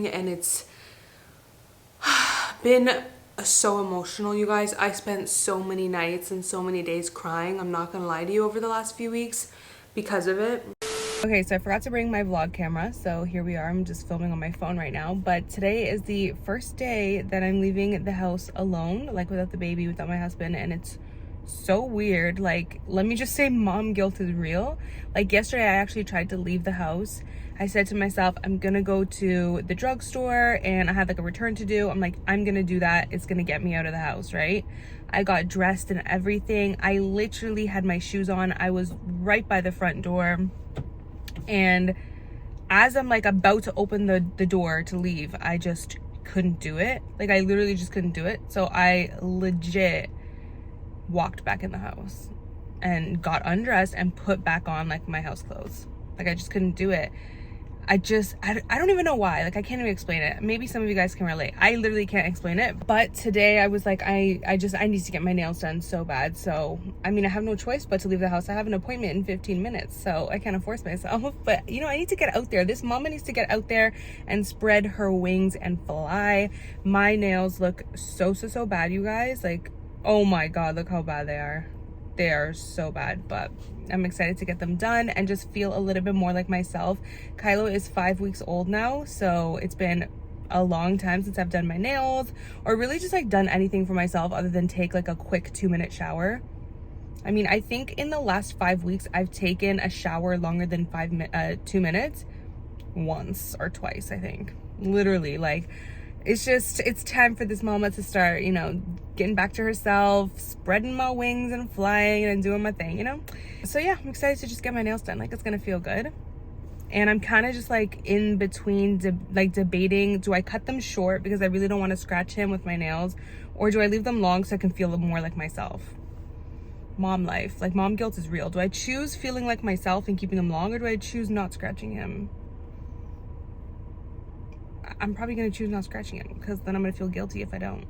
And it's been so emotional, you guys. I spent so many nights and so many days crying, I'm not gonna lie to you, over the last few weeks because of it. Okay, so I forgot to bring my vlog camera, so here we are. I'm just filming on my phone right now, but today is the first day that I'm leaving the house alone, like without the baby, without my husband, and it's so weird. Like, let me just say, mom guilt is real. Like, yesterday I actually tried to leave the house. I said to myself, I'm gonna go to the drugstore and I had like a return to do. I'm like, I'm gonna do that. It's gonna get me out of the house, right? I got dressed and everything. I literally had my shoes on. I was right by the front door. And as I'm like about to open the door to leave, I just couldn't do it. Like, I literally just couldn't do it. So I legit walked back in the house and got undressed and put back on like my house clothes. Like, I just couldn't do it. I don't even know why. Like, I can't even explain it. Maybe some of you guys can relate. I literally can't explain it. But today I was like, I need to get my nails done so bad. So, I mean, I have no choice but to leave the house. I have an appointment in 15 minutes, so I can't force myself. But, you know, I need to get out there. This mama needs to get out there and spread her wings and fly. My nails look so bad, you guys. Like, oh my God, look how bad they are. They are so bad, but I'm excited to get them done and just feel a little bit more like myself. Kylo is 5 weeks old now, so it's been a long time since I've done my nails or really just like done anything for myself other than take like a quick 2-minute shower. I mean, I think in the last 5 weeks I've taken a shower longer than 2 minutes once or twice, I think. Literally, like, it's time for this mama to start, you know, getting back to herself, spreading my wings and flying and doing my thing, you know? So yeah, I'm excited to just get my nails done. Like, it's gonna feel good. And I'm kind of just like in between debating, do I cut them short because I really don't want to scratch him with my nails, or do I leave them long so I can feel more like myself? Mom life, like, mom guilt is real. Do I choose feeling like myself and keeping them long, or do I choose not scratching him? I'm probably going to choose not scratching it because then I'm going to feel guilty if I don't.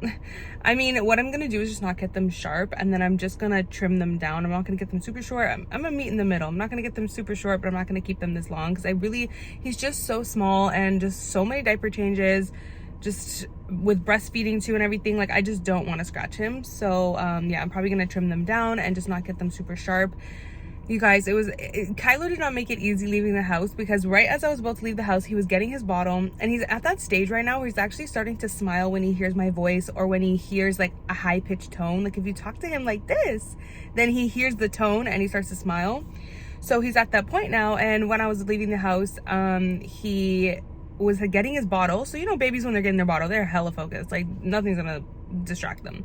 I mean, what I'm going to do is just not get them sharp, and then I'm just going to trim them down. I'm not going to get them super short. I'm going to meet in the middle. I'm not going to get them super short, but I'm not going to keep them this long because he's just so small and just so many diaper changes, just with breastfeeding too and everything. Like, I just don't want to scratch him. So yeah, I'm probably going to trim them down and just not get them super sharp. You guys, Kylo did not make it easy leaving the house because right as I was about to leave the house, he was getting his bottle, and he's at that stage right now where he's actually starting to smile when he hears my voice or when he hears like a high-pitched tone. Like, if you talk to him like this, then he hears the tone and he starts to smile. So he's at that point now. And when I was leaving the house, he was getting his bottle. So, you know, babies, when they're getting their bottle, they're hella focused. Like, nothing's gonna distract them.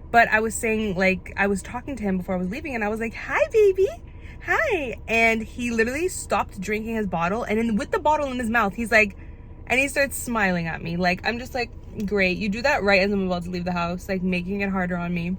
But I was saying, like, I was talking to him before I was leaving, and I was like, hi, baby. Hi. And he literally stopped drinking his bottle, and then with the bottle in his mouth, he's like, and he starts smiling at me. Like, I'm just like, great, you do that right as I'm about to leave the house, like making it harder on me.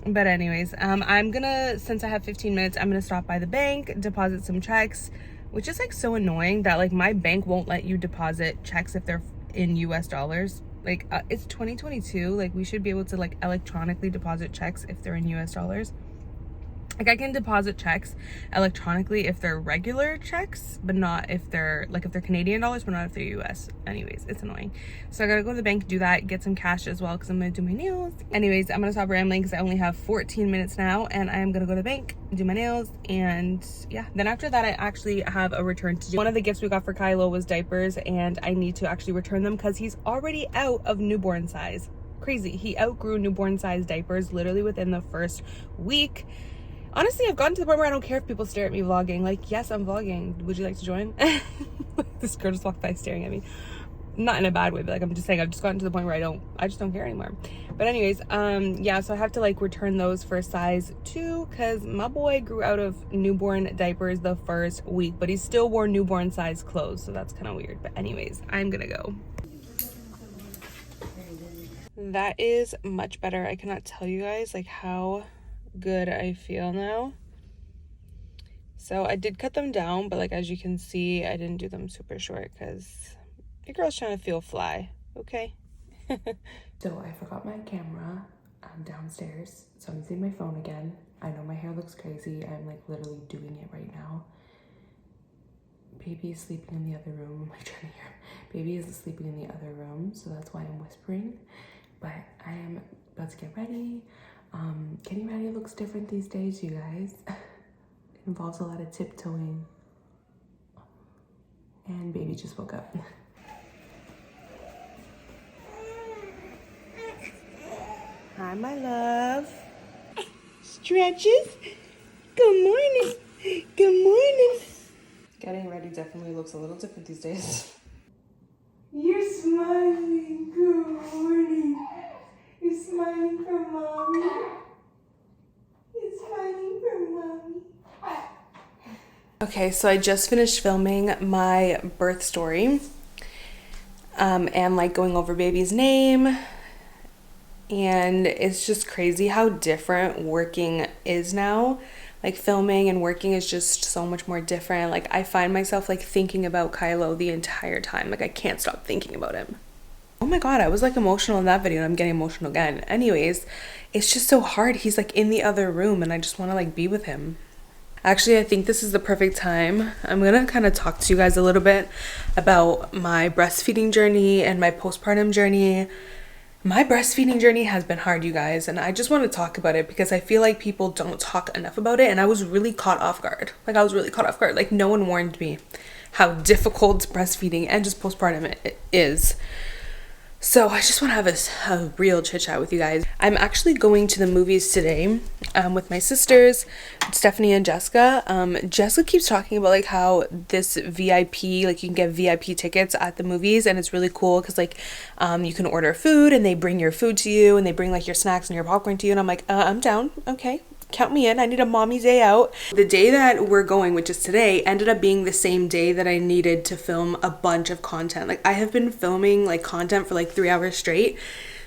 But anyways, I'm gonna, since I have 15 minutes, I'm gonna stop by the bank, deposit some checks, which is like so annoying that like my bank won't let you deposit checks if they're in US dollars. Like, it's 2022, like we should be able to like electronically deposit checks if they're in US dollars. Like, I can deposit checks electronically if they're regular checks, but not if they're Canadian dollars, but not if they're US. Anyways, it's annoying. So I gotta go to the bank, do that, get some cash as well because I'm gonna do my nails. Anyways, I'm gonna stop rambling because I only have 14 minutes now, and I'm gonna go to the bank, do my nails, and yeah. Then after that, I actually have a return to do. One of the gifts we got for Kylo was diapers, and I need to actually return them because he's already out of newborn size. Crazy. He outgrew newborn size diapers literally within the first week. Honestly, I've gotten to the point where I don't care if people stare at me vlogging. Like, yes, I'm vlogging. Would you like to join? This girl just walked by staring at me. Not in a bad way, but like, I'm just saying, I've just gotten to the point where I just don't care anymore. But anyways, yeah, so I have to like return those for size 2 because my boy grew out of newborn diapers the first week, but he still wore newborn size clothes. So that's kind of weird. But anyways, I'm gonna go. That is much better. I cannot tell you guys like how good I feel now. So I did cut them down, but like, as you can see, I didn't do them super short because your girl's trying to feel fly, okay? So I forgot my camera downstairs, so I'm using my phone again. I know my hair looks crazy. I'm like literally doing it right now. Baby is sleeping in the other room. I'm like trying to hear. Baby is sleeping in the other room, so that's why I'm whispering. But I am about to get ready. Getting ready looks different these days, you guys. It involves a lot of tiptoeing. And baby just woke up. Hi, my love. Stretches. Good morning. Good morning. Getting ready definitely looks a little different these days. You're smiling. Good morning. You're smiling for mommy. You're smiling for mommy. Okay, so I just finished filming my birth story. And like going over baby's name. And it's just crazy how different working is now. Like filming and working is just so much more different. Like I find myself like thinking about Kylo the entire time. Like I can't stop thinking about him. Oh my god, I was like emotional in that video and I'm getting emotional again. Anyways, it's just so hard. He's like in the other room and I just want to like be with him. Actually, I think this is the perfect time. I'm gonna kind of talk to you guys a little bit about my breastfeeding journey and my postpartum journey. My breastfeeding journey has been hard, you guys, and I just want to talk about it because I feel like people don't talk enough about it, and I was really caught off guard. Like no one warned me how difficult breastfeeding and just postpartum is. So I just want to have a real chit chat with you guys. I'm actually going to the movies today with my sisters, Stephanie and Jessica. Jessica keeps talking about like how this VIP, like you can get VIP tickets at the movies and it's really cool because like you can order food and they bring your food to you and they bring like your snacks and your popcorn to you and I'm like, I'm down. Okay. Count me in. I need a mommy day out. The day that we're going, which is today, ended up being the same day that I needed to film a bunch of content. Like I have been filming like content for like 3 hours straight.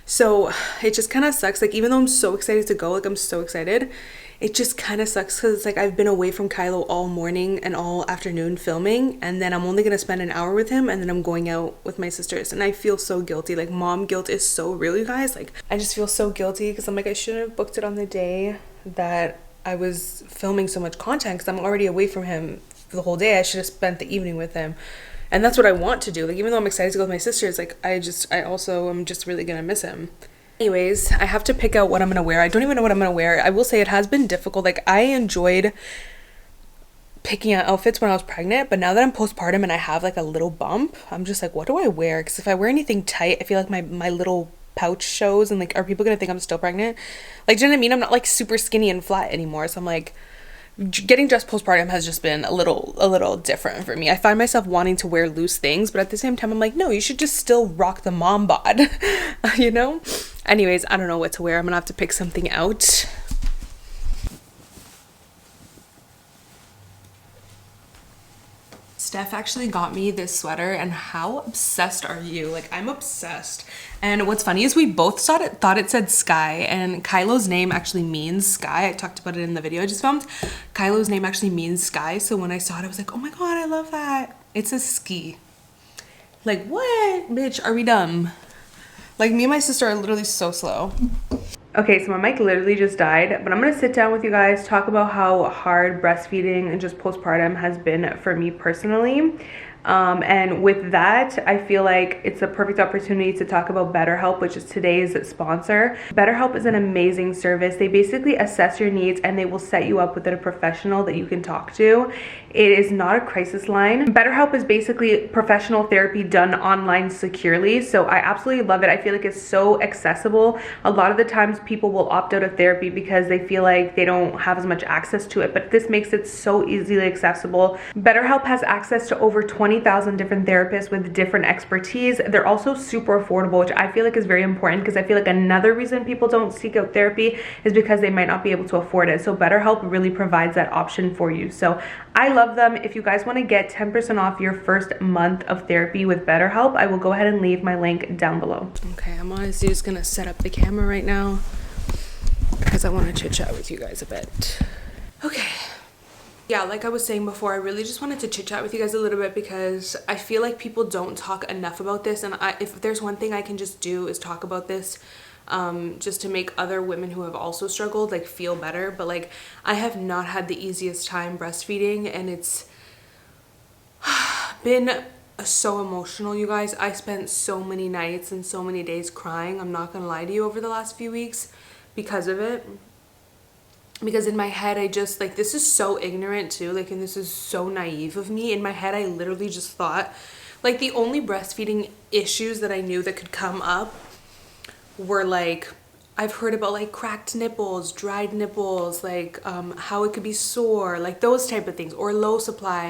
So it just kind of sucks. Like even though I'm so excited to go, like I'm so excited, it just kind of sucks because like I've been away from Kylo all morning and all afternoon filming and then I'm only going to spend an hour with him and then I'm going out with my sisters and I feel so guilty. Like mom guilt is so real, you guys. Like I just feel so guilty because I'm like I shouldn't have booked it on the day that I was filming so much content because I'm already away from him for the whole day. I should have spent the evening with him. And that's what I want to do. Like even though I'm excited to go with my sisters, like I also am just really gonna miss him. Anyways, I have to pick out what I'm gonna wear. I don't even know what I'm gonna wear. I will say it has been difficult. Like I enjoyed picking out outfits when I was pregnant, but now that I'm postpartum and I have like a little bump, I'm just like, what do I wear? Because if I wear anything tight, I feel like my little pouch shows and like are people gonna think I'm still pregnant? Like do you know what I mean? I'm not like super skinny and flat anymore, so I'm like getting dressed postpartum has just been a little different for me. I find myself wanting to wear loose things, but at the same time I'm like, no, you should just still rock the mom bod. You know? Anyways, I don't know what to wear. I'm gonna have to pick something out. Steph actually got me this sweater and how obsessed are you? Like I'm obsessed. And what's funny is we both thought it said sky and Kylo's name actually means sky. I talked about it in the video I just filmed. Kylo's name actually means sky. So when I saw it, I was like, oh my God, I love that. It says ski. Like what? Bitch, are we dumb? Like me and my sister are literally so slow. Okay, so my mic literally just died, but I'm gonna sit down with you guys, talk about how hard breastfeeding and just postpartum has been for me personally. And with that, I feel like it's a perfect opportunity to talk about BetterHelp, which is today's sponsor. BetterHelp is an amazing service. They basically assess your needs and they will set you up with a professional that you can talk to. It is not a crisis line. BetterHelp is basically professional therapy done online securely. So I absolutely love it. I feel like it's so accessible. A lot of the times people will opt out of therapy because they feel like they don't have as much access to it, but this makes it so easily accessible. BetterHelp has access to over 20,000 different therapists with different expertise. They're also super affordable, which I feel like is very important because I feel like another reason people don't seek out therapy is because they might not be able to afford it. So BetterHelp really provides that option for you. So I love them. If you guys want to get 10% off your first month of therapy with BetterHelp, I will go ahead and leave my link down below. Okay, I'm honestly just gonna set up the camera right now because I want to chit chat with you guys a bit. Okay. Yeah, like I was saying before, I really just wanted to chit chat with you guys a little bit because I feel like people don't talk enough about this, and if there's one thing I can just do is talk about this, just to make other women who have also struggled like feel better. But like I have not had the easiest time breastfeeding, and it's been so emotional, you guys. I spent so many nights and so many days crying. I'm not gonna lie to you over the last few weeks because of it. Because in my head, I just like, this is so ignorant too, like, and this is so naive of me. In my head, I literally just thought like the only breastfeeding issues that I knew that could come up were like, I've heard about like cracked nipples, dried nipples, like how it could be sore, like those type of things, or low supply,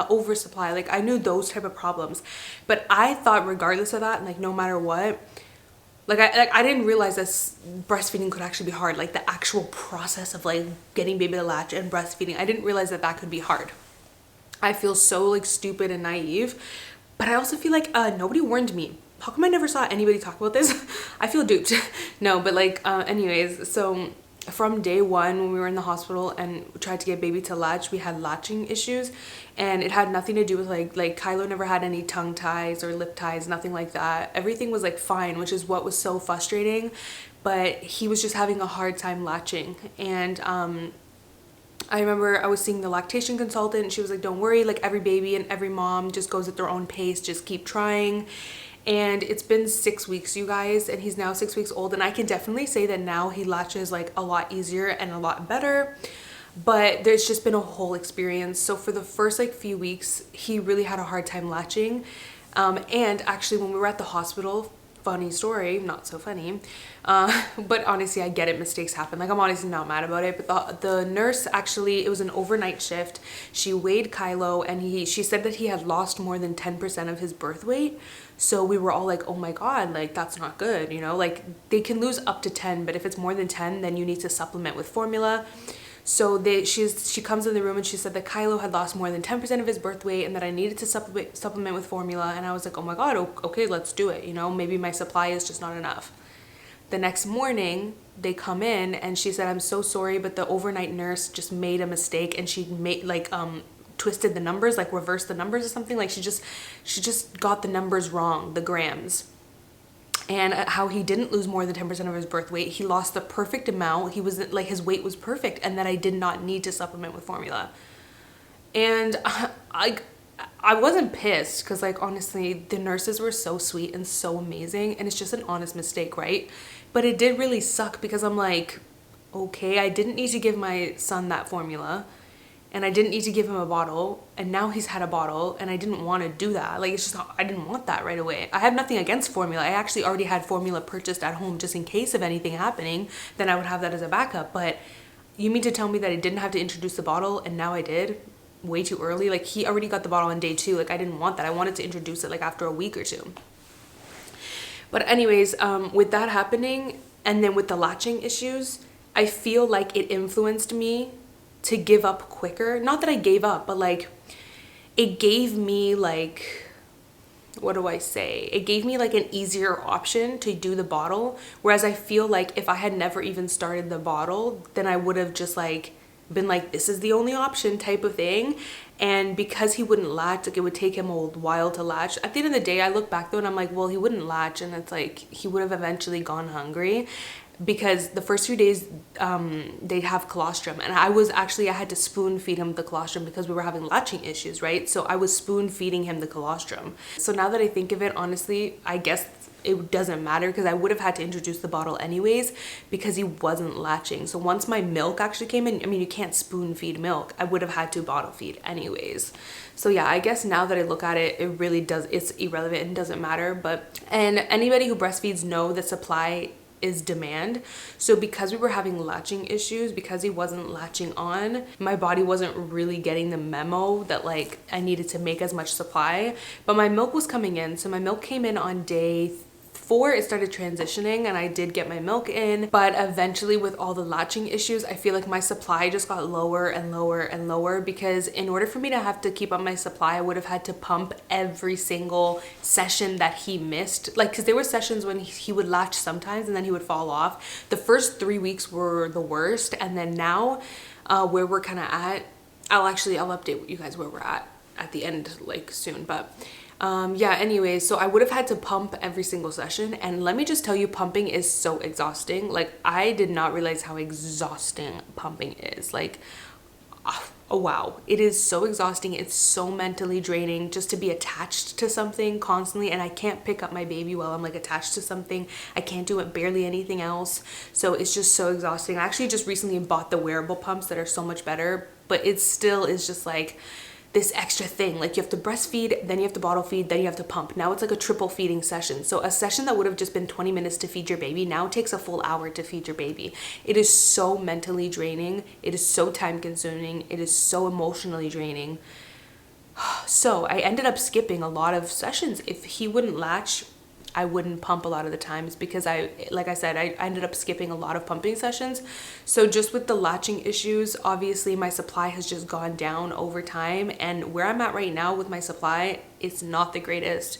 oversupply. Like I knew those type of problems, but I thought regardless of that, like no matter what, like I didn't realize that breastfeeding could actually be hard. Like the actual process of like getting baby to latch and breastfeeding, I didn't realize that that could be hard. I feel so like stupid and naive, but I also feel like nobody warned me. How come I never saw anybody talk about this? I feel duped. No, but like anyways, so from day one when we were in the hospital and tried to get baby to latch, we had latching issues, and it had nothing to do with like Kylo never had any tongue ties or lip ties, nothing like that. Everything was like fine, which is what was so frustrating, but he was just having a hard time latching. And I remember I was seeing the lactation consultant and she was like, don't worry, like every baby and every mom just goes at their own pace, just keep trying. And it's been 6 weeks, you guys, and he's now 6 weeks old, and I can definitely say that now he latches like a lot easier and a lot better, but there's just been a whole experience. So for the first like few weeks, he really had a hard time latching. And actually when we were at the hospital, funny story, not so funny, but honestly I get it, mistakes happen, like I'm honestly not mad about it, but the nurse, actually it was an overnight shift, she weighed Kylo and she said that he had lost more than 10% of his birth weight. So we were all like, oh my god, like that's not good, you know, like they can lose up to 10, but if it's more than 10 then you need to supplement with formula. So she comes in the room and she said that Kylo had lost more than 10% of his birth weight and that I needed to supplement with formula. And I was like, oh my god, okay, let's do it. You know, maybe my supply is just not enough. The next morning, they come in and she said, I'm so sorry, but the overnight nurse just made a mistake and she made like twisted the numbers, like reversed the numbers or something. Like she just got the numbers wrong, the grams. And how he didn't lose more than 10% of his birth weight. He lost the perfect amount. He was like, his weight was perfect, and that I did not need to supplement with formula. And I wasn't pissed because like honestly the nurses were so sweet and so amazing, and it's just an honest mistake, right? But it did really suck because I'm like, okay, I didn't need to give my son that formula. And I didn't need to give him a bottle, and now he's had a bottle, and I didn't want to do that. Like, it's just, I didn't want that right away. I have nothing against formula. I actually already had formula purchased at home just in case of anything happening, then I would have that as a backup. But you mean to tell me that I didn't have to introduce the bottle, and now I did? Way too early? Like, he already got the bottle on day 2. Like, I didn't want that. I wanted to introduce it, like, after a week or 2. But anyways, with that happening, and then with the latching issues, I feel like it influenced me to give up quicker. Not that I gave up, but like it gave me like, what do I say? It gave me like an easier option to do the bottle. Whereas I feel like if I had never even started the bottle, then I would have just like been like, this is the only option type of thing. And because he wouldn't latch, like it would take him a while to latch. At the end of the day, I look back though and I'm like, well, he wouldn't latch, and it's like he would have eventually gone hungry. Because the first few days they'd have colostrum, and I had to spoon feed him the colostrum because we were having latching issues, right? So I was spoon feeding him the colostrum. So now that I think of it, honestly, I guess it doesn't matter because I would have had to introduce the bottle anyways because he wasn't latching. So once my milk actually came in, I mean, you can't spoon feed milk, I would have had to bottle feed anyways. So yeah, I guess now that I look at it, it really does, it's irrelevant and doesn't matter. And anybody who breastfeeds know that supply is demand. So because we were having latching issues, because he wasn't latching on, my body wasn't really getting the memo that like I needed to make as much supply. But my milk was coming in. So my milk came in on day 4. It started transitioning and I did get my milk in, but eventually with all the latching issues, I feel like my supply just got lower and lower and lower, because in order for me to have to keep up my supply, I would have had to pump every single session that he missed. Like, because there were sessions when he would latch sometimes and then he would fall off. The first 3 weeks were the worst, and then now where we're kind of at, I'll update you guys where we're at the end like soon. But yeah, anyways, so I would have had to pump every single session, and let me just tell you, pumping is so exhausting. Like, I did not realize how exhausting pumping is. Like, oh wow, it is so exhausting. It's so mentally draining just to be attached to something constantly, and I can't pick up my baby while I'm like attached to something. I can't do it barely anything else, so it's just so exhausting. I actually just recently bought the wearable pumps that are so much better, but it still is just like this extra thing. Like you have to breastfeed, then you have to bottle feed, then you have to pump. Now it's like a triple feeding session. So a session that would have just been 20 minutes to feed your baby now takes a full hour to feed your baby. It is so mentally draining. It is so time consuming. It is so emotionally draining. So I ended up skipping a lot of sessions. If he wouldn't latch, I wouldn't pump a lot of the times because like I said, I ended up skipping a lot of pumping sessions. So just with the latching issues, obviously my supply has just gone down over time, and where I'm at right now with my supply, it's not the greatest,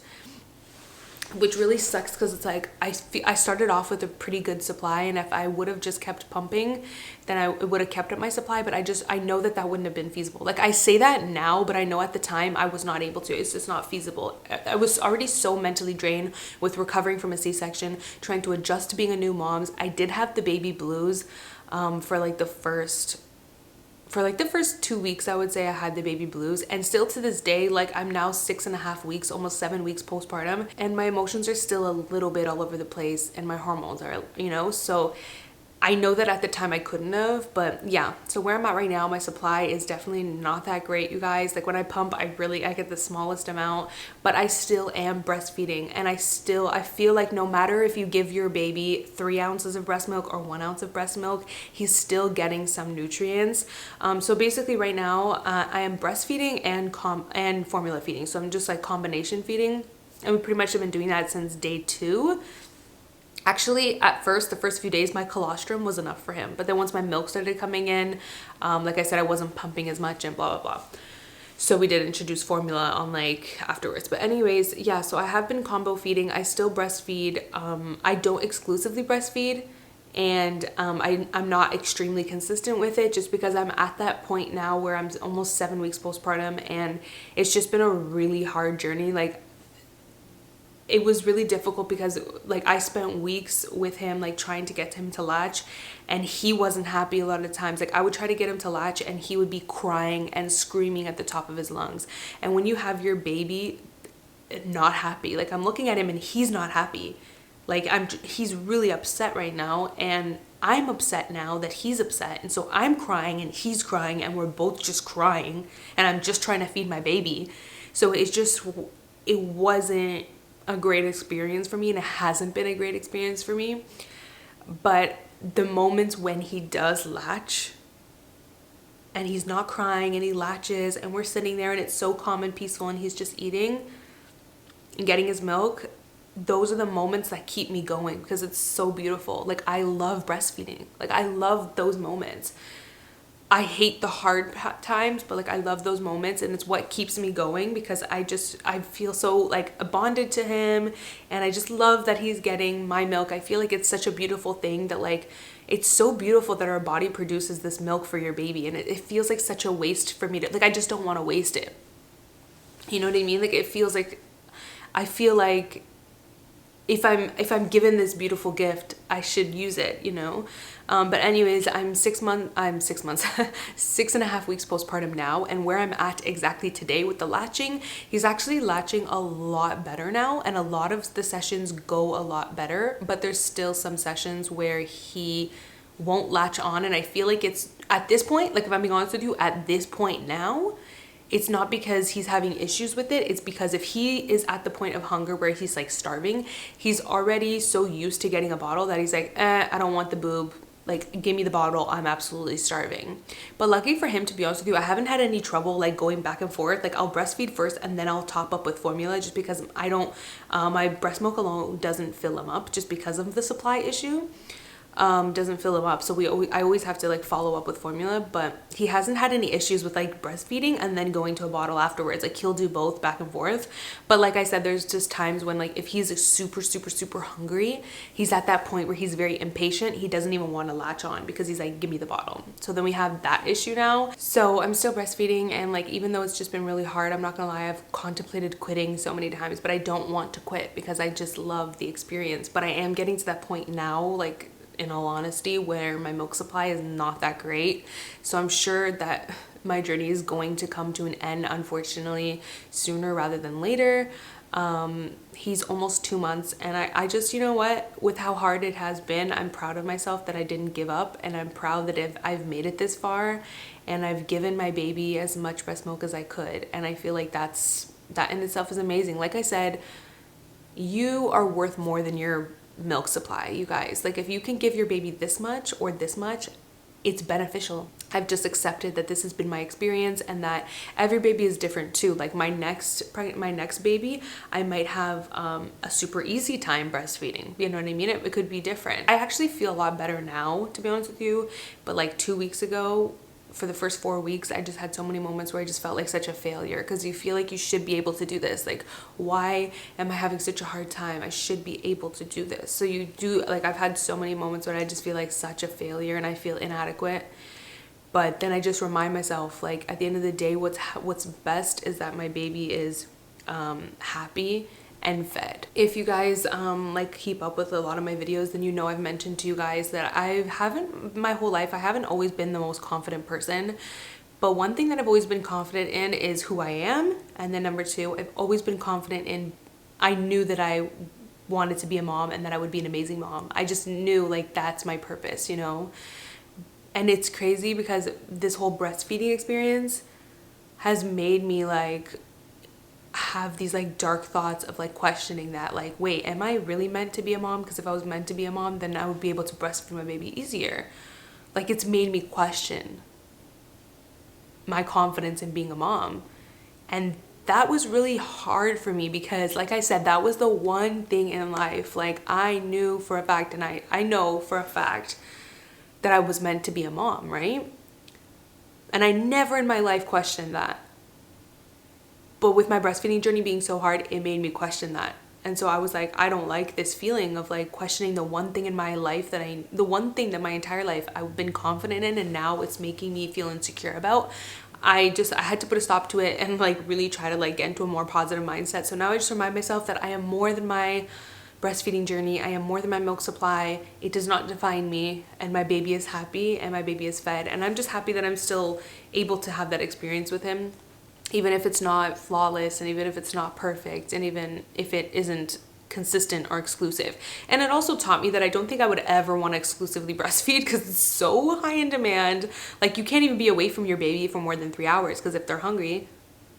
which really sucks because it's like I started off with a pretty good supply, and if I would have just kept pumping, then I would have kept up my supply. But I know that wouldn't have been feasible. Like I say that now, but I know at the time I was not able to. It's just not feasible. I was already so mentally drained with recovering from a C-section, trying to adjust to being a new mom. I did have the baby blues for like the first 2 weeks. I would say I had the baby blues, and still to this day, like I'm now 6.5 weeks, almost 7 weeks postpartum, and my emotions are still a little bit all over the place, and my hormones are, so I know that at the time I couldn't have, but yeah. So where I'm at right now, my supply is definitely not that great, you guys. Like when I pump, I get the smallest amount, but I still am breastfeeding, and I feel like no matter if you give your baby 3 ounces of breast milk or 1 ounce of breast milk, he's still getting some nutrients. So basically right now, I am breastfeeding and formula feeding. So I'm just like combination feeding, and we pretty much have been doing that since day 2. Actually, at first, the first few days, my colostrum was enough for him. But then once my milk started coming in, like I said, I wasn't pumping as much and blah, blah, blah. So we did introduce formula on like afterwards. But anyways, yeah, so I have been combo feeding. I still breastfeed. I don't exclusively breastfeed. And I'm not extremely consistent with it just because I'm at that point now where I'm almost 7 weeks postpartum. And it's just been a really hard journey. Like, it was really difficult because like I spent weeks with him like trying to get him to latch, and he wasn't happy a lot of times. Like I would try to get him to latch and he would be crying and screaming at the top of his lungs. And when you have your baby not happy, like I'm looking at him and he's not happy. Like he's really upset right now, and I'm upset now that he's upset. And so I'm crying and he's crying, and we're both just crying, and I'm just trying to feed my baby. So it wasn't a great experience for me, and it hasn't been a great experience for me. But the moments when he does latch and he's not crying and he latches and we're sitting there and it's so calm and peaceful and he's just eating and getting his milk, those are the moments that keep me going because it's so beautiful. Like I love breastfeeding. Like I love those moments. I hate the hard times, but like I love those moments, and it's what keeps me going because I feel so like bonded to him, and I just love that he's getting my milk. I feel like it's such a beautiful thing that like it's so beautiful that our body produces this milk for your baby, and it feels like such a waste for me to like I just don't want to waste it. You know what I mean? Like it feels like I feel like if I'm given this beautiful gift, I should use it, you know? But anyways, I'm 6.5 weeks postpartum now, and where I'm at exactly today with the latching, he's actually latching a lot better now, and a lot of the sessions go a lot better, but there's still some sessions where he won't latch on, and I feel like it's at this point, like if I'm being honest with you, at this point now, it's not because he's having issues with it. It's because if he is at the point of hunger where he's like starving, he's already so used to getting a bottle that he's like, I don't want the boob. Like, give me the bottle. I'm absolutely starving. But lucky for him, to be honest with you, I haven't had any trouble like going back and forth. Like I'll breastfeed first and then I'll top up with formula just because I don't, my breast milk alone doesn't fill him up just because of the supply issue. Doesn't fill him up, so I always have to like follow up with formula. But he hasn't had any issues with like breastfeeding and then going to a bottle afterwards. Like he'll do both back and forth. But like I said, there's just times when like if he's super hungry, he's at that point where he's very impatient. He doesn't even want to latch on because he's like, give me the bottle. So then we have that issue now. So I'm still breastfeeding, and like even though it's just been really hard, I'm not gonna lie, I've contemplated quitting so many times, but I don't want to quit because I just love the experience. But I am getting to that point now, like in all honesty, where my milk supply is not that great. So I'm sure that My journey is going to come to an end, unfortunately, sooner rather than later. He's almost 2 months, and I just, you know what, with how hard it has been, I'm proud of myself that I didn't give up, and I'm proud that if I've made it this far and I've given my baby as much breast milk as I could. And I feel like that in itself is amazing. Like I said, you are worth more than your milk supply, you guys. Like, if you can give your baby this much or this much, it's beneficial. I've just accepted that this has been my experience, and that every baby is different too. Like my next baby, I might have a super easy time breastfeeding. You know what I mean? It could be different. I actually feel a lot better now, to be honest with you. But like 2 weeks ago, for the first 4 weeks, I just had so many moments where I just felt like such a failure, because you feel like you should be able to do this. Like, why am I having such a hard time? I should be able to do this. So you do, like, I've had so many moments where I just feel like such a failure and I feel inadequate. But then I just remind myself, like, at the end of the day, what's best is that my baby is happy and fed. If you guys like keep up with a lot of my videos, then you know I've mentioned to you guys that my whole life I haven't always been the most confident person. But one thing that I've always been confident in is who I am. And then number two, I've always been confident in, I knew that I wanted to be a mom and that I would be an amazing mom. I just knew, like, that's my purpose, you know? And it's crazy because this whole breastfeeding experience has made me like have these like dark thoughts of like questioning that, like, wait, am I really meant to be a mom? Because if I was meant to be a mom, then I would be able to breastfeed my baby easier. Like, it's made me question my confidence in being a mom. And that was really hard for me because, like I said, that was the one thing in life, like, I knew for a fact, and I know for a fact that I was meant to be a mom, right? And I never in my life questioned that. But with my breastfeeding journey being so hard, it made me question that. And so I was like, I don't like this feeling of like questioning the one thing in my life the one thing that my entire life I've been confident in, and now it's making me feel insecure about. I had to put a stop to it and like really try to like get into a more positive mindset. So now I just remind myself that I am more than my breastfeeding journey. I am more than my milk supply. It does not define me, and my baby is happy and my baby is fed. And I'm just happy that I'm still able to have that experience with him, even if it's not flawless and even if it's not perfect and even if it isn't consistent or exclusive. And it also taught me that I don't think I would ever want to exclusively breastfeed because it's so high in demand. Like, you can't even be away from your baby for more than 3 hours because if they're hungry,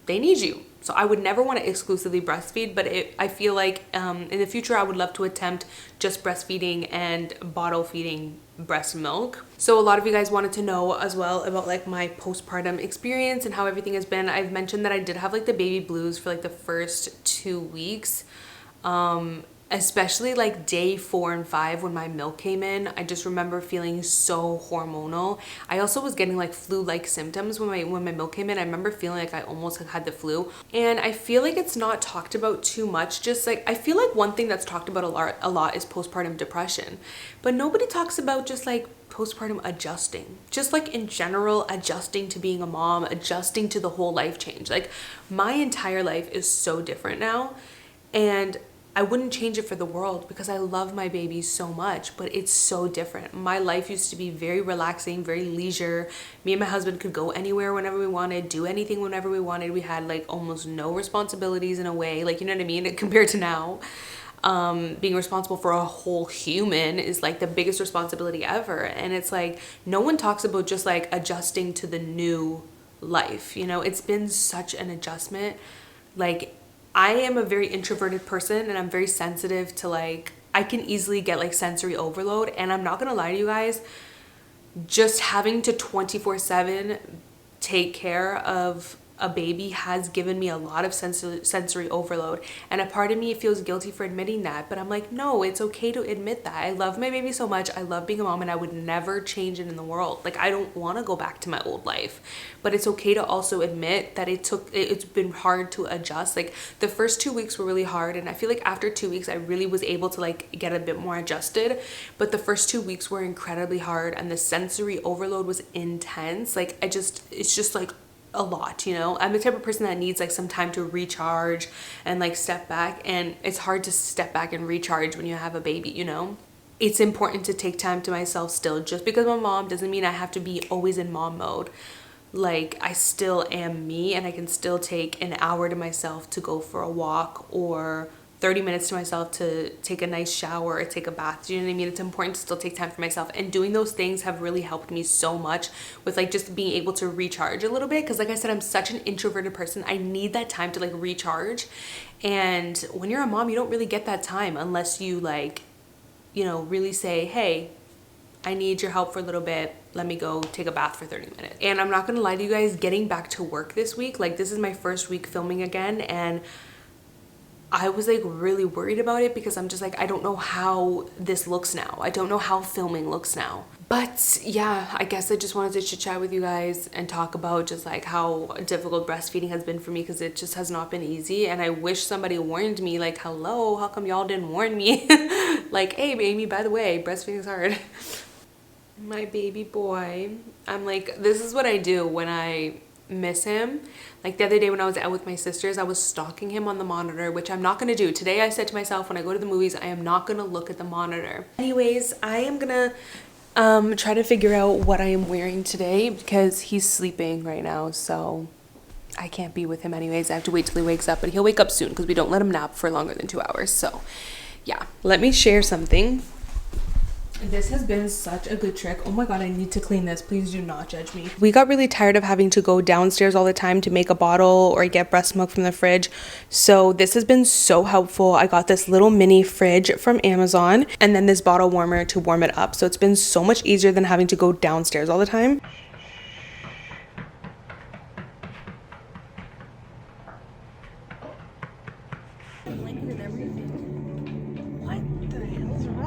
they need you. So I would never want to exclusively breastfeed, but I feel like in the future I would love to attempt just breastfeeding and bottle feeding breast milk. So a lot of you guys wanted to know as well about like my postpartum experience and how everything has been. I've mentioned that I did have like the baby blues for like the first 2 weeks. Especially like day 4 and 5 when my milk came in. I just remember feeling so hormonal. I also was getting like flu-like symptoms when my milk came in. I remember feeling like I almost had the flu. And I feel like it's not talked about too much. Just like, I feel like one thing that's talked about a lot is postpartum depression. But nobody talks about just like postpartum adjusting. Just like in general, adjusting to being a mom, adjusting to the whole life change. Like, my entire life is so different now. And I wouldn't change it for the world because I love my baby so much, but it's so different. My life used to be very relaxing, very leisure. Me and my husband could go anywhere whenever we wanted, do anything whenever we wanted. We had like almost no responsibilities in a way, like, you know what I mean? Compared to now, being responsible for a whole human is like the biggest responsibility ever. And it's like, no one talks about just like adjusting to the new life. You know, it's been such an adjustment. Like, I am a very introverted person and I'm very sensitive to like, I can easily get like sensory overload. And I'm not gonna lie to you guys, just having to 24/7 take care of a baby has given me a lot of sensory overload. And a part of me feels guilty for admitting that, but I'm like, no, it's okay to admit that. I love my baby so much. I love being a mom and I would never change it in the world. Like, I don't want to go back to my old life, but it's okay to also admit that it's been hard to adjust. Like, the first 2 weeks were really hard. And I feel like after 2 weeks, I really was able to like get a bit more adjusted, but the first 2 weeks were incredibly hard and the sensory overload was intense. Like, it's just like a lot, you know? I'm the type of person that needs like some time to recharge and like step back, and it's hard to step back and recharge when you have a baby, you know? It's important to take time to myself still. Just because I'm a mom doesn't mean I have to be always in mom mode. like I still am me, and I can still take an hour to myself to go for a walk, or 30 minutes to myself to take a nice shower or take a bath. Do you know what I mean? It's important to still take time for myself, and doing those things have really helped me so much with like just being able to recharge a little bit, because like I said, I'm such an introverted person. I need that time to like recharge, and when you're a mom, you don't really get that time unless you like, you know, really say, hey, I need your help for a little bit. Let me go take a bath for 30 minutes. And I'm not gonna lie to you guys, getting back to work this week, like this is my first week filming again, and I was like really worried about it, because I'm just like, I don't know how this looks now. I don't know how filming looks now. But yeah, I guess I just wanted to chit chat with you guys and talk about just like how difficult breastfeeding has been for me, because it just has not been easy. And I wish somebody warned me, like, hello, how come y'all didn't warn me? Like, hey baby, by the way, breastfeeding is hard. My baby boy, I'm like, this is what I do when I miss him. Like the other day when I was out with my sisters, I was stalking him on the monitor, which I'm not gonna do. Today I said to myself, when I go to the movies, I am not gonna look at the monitor. Anyways, I am gonna try to figure out what I am wearing today, because he's sleeping right now, so I can't be with him anyways. I have to wait till he wakes up, but he'll wake up soon because we don't let him nap for longer than 2 hours. So yeah, let me share something. This has been such a good trick. Oh my god, I need to clean this. Please do not judge me. We got really tired of having to go downstairs all the time to make a bottle or get breast milk from the fridge. So this has been so helpful. I got this little mini fridge from Amazon, and then this bottle warmer to warm it up. So it's been so much easier than having to go downstairs all the time.